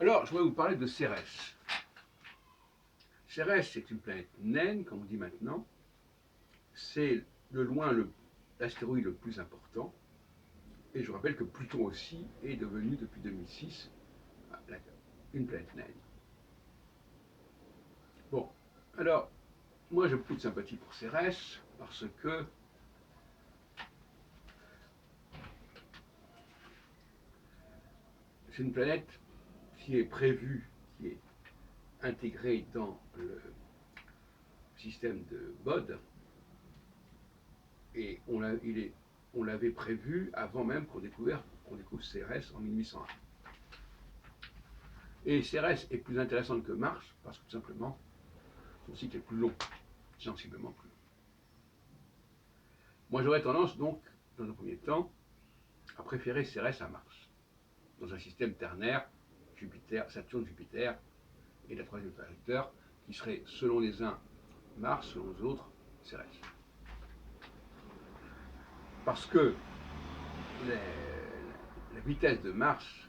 Alors, je voudrais vous parler de Cérès. Cérès, c'est une planète naine, comme on dit maintenant. C'est de loin l'astéroïde le plus important. Et je vous rappelle que Pluton aussi est devenu, depuis 2006, une planète naine. Bon, alors, moi j'ai beaucoup de sympathie pour Cérès, parce que c'est une planète qui est prévue, qui est intégrée dans le système de Bode, et on l'avait prévu avant même qu'on découvre Cérès en 1801. Et Cérès est plus intéressante que Mars parce que tout simplement son cycle est plus long, sensiblement plus long. Moi j'aurais tendance donc, dans un premier temps, à préférer Cérès à Mars, dans un système ternaire, Saturne, Jupiter, et la troisième trajectoire, qui serait selon les uns Mars, selon les autres Cérès. Parce que la vitesse de Mars,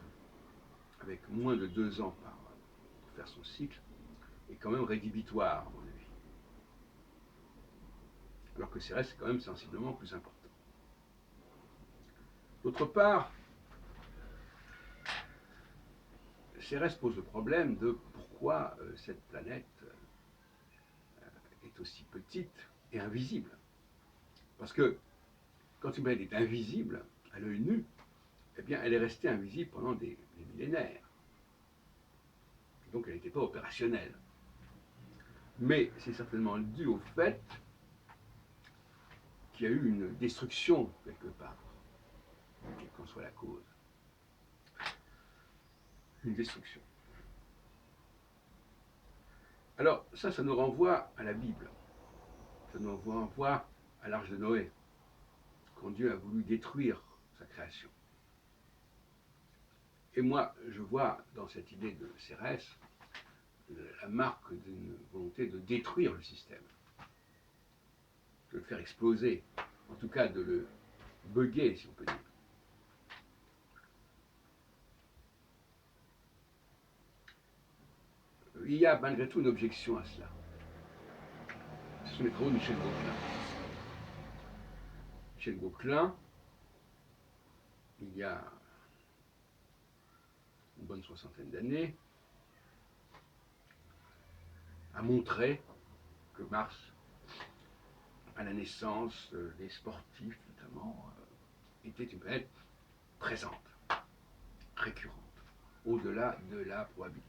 avec moins de 2 ans pour faire son cycle, est quand même rédhibitoire, à mon avis. Alors que Cérès est quand même sensiblement plus important. D'autre part, Cérès pose le problème de pourquoi cette planète est aussi petite et invisible. Parce que quand une planète est invisible à l'œil nu, eh bien, elle est restée invisible pendant des millénaires. Donc elle n'était pas opérationnelle. Mais c'est certainement dû au fait qu'il y a eu une destruction quelque part, quelle qu'en soit la cause. Une destruction. Alors ça nous renvoie à la Bible. Ça nous renvoie à l'arche de Noé, quand Dieu a voulu détruire sa création. Et moi, je vois dans cette idée de Cérès la marque d'une volonté de détruire le système, de le faire exploser, en tout cas de le bugger, si on peut dire. Il y a malgré tout une objection à cela. Ce sont les travaux de Michel Gauquelin. Michel Gauquelin, il y a une bonne soixantaine d'années, a montré que Mars, à la naissance des sportifs notamment, était une planète présente, récurrente, au-delà de la probabilité.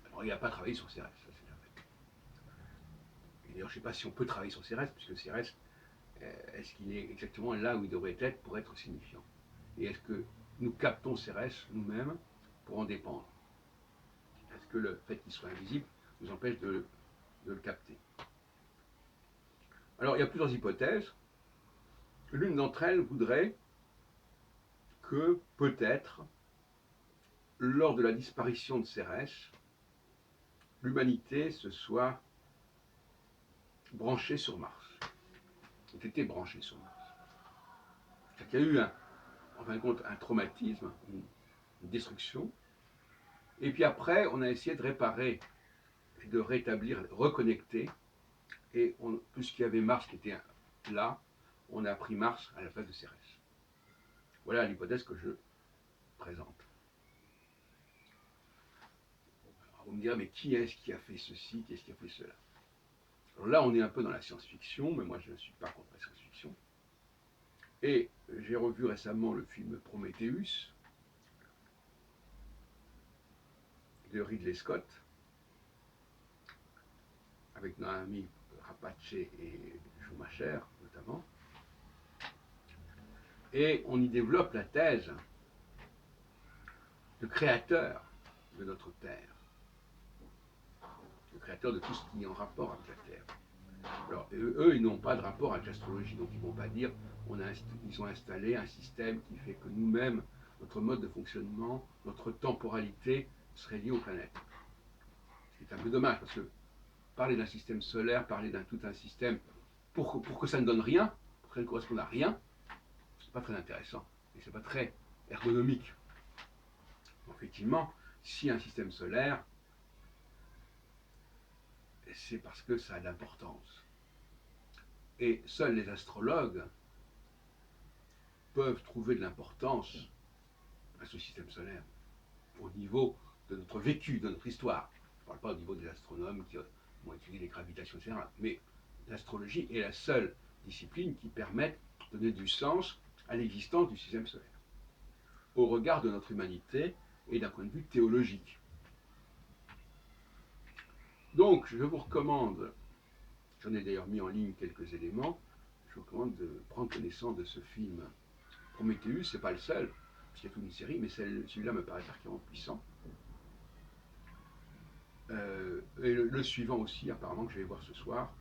Alors il n'a pas travaillé sur Cérès, ça c'est un fait. Et d'ailleurs je ne sais pas si on peut travailler sur Cérès, puisque Cérès, est-ce qu'il est exactement là où il devrait être pour être signifiant? Et est-ce que nous captons Cérès nous-mêmes pour en dépendre? Est-ce que le fait qu'il soit invisible nous empêche de le capter? Alors il y a plusieurs hypothèses. L'une d'entre elles voudrait que peut-être, lors de la disparition de Cérès, l'humanité se soit branchée sur Mars, ait été branchée sur Mars. C'est-à-dire qu'il y a eu, en fin de compte, un traumatisme, une destruction, et puis après, on a essayé de réparer, de rétablir, reconnecter, et puisqu'il y avait Mars qui était là, on a pris Mars à la place de Cérès. Voilà l'hypothèse que je présente. Alors vous me direz, mais qui est-ce qui a fait ceci, qui est-ce qui a fait cela? Alors là, on est un peu dans la science-fiction, mais moi je ne suis pas contre la science-fiction. Et j'ai revu récemment le film Prometheus de Ridley Scott, avec nos amis Rapace et Schumacher notamment. Et on y développe la thèse de créateur de notre Terre, le créateur de tout ce qui est en rapport avec la Terre. Alors eux, ils n'ont pas de rapport avec l'astrologie, donc ils ne vont pas dire ils ont installé un système qui fait que nous-mêmes, notre mode de fonctionnement, notre temporalité serait lié aux planètes. C'est un peu dommage, parce que parler d'un système solaire, parler d'un tout un système, pour que ça ne donne rien, pour que ça ne corresponde à rien, c'est pas très intéressant, et c'est pas très ergonomique. Effectivement, si un système solaire, c'est parce que ça a de l'importance. Et seuls les astrologues peuvent trouver de l'importance à ce système solaire au niveau de notre vécu, de notre histoire. Je ne parle pas au niveau des astronomes qui ont étudié les gravitations, etc. Mais l'astrologie est la seule discipline qui permet de donner du sens à l'existence du système solaire, au regard de notre humanité et d'un point de vue théologique. Donc, je vous recommande, j'en ai d'ailleurs mis en ligne quelques éléments, je vous recommande de prendre connaissance de ce film Prometheus. C'est pas le seul, parce qu'il y a toute une série, mais celui-là me paraît particulièrement puissant. Et le suivant aussi, apparemment, que je vais voir ce soir,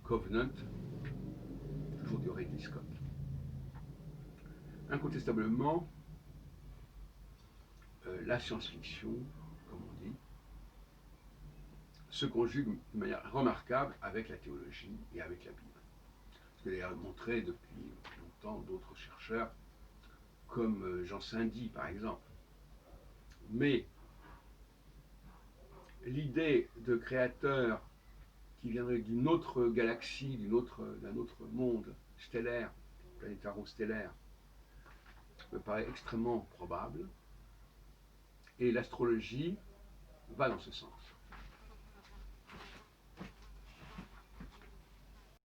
Covenant, toujours du Ridley Scott. Incontestablement, la science-fiction, comme on dit, se conjugue de manière remarquable avec la théologie et avec la Bible. Ce que d'ailleurs montré depuis longtemps d'autres chercheurs, comme Jean Saint-Dié par exemple. Mais l'idée de créateur qui viendrait d'une autre galaxie, d'un autre monde stellaire, planétaro-stellaire, me paraît extrêmement probable. Et l'astrologie va dans ce sens.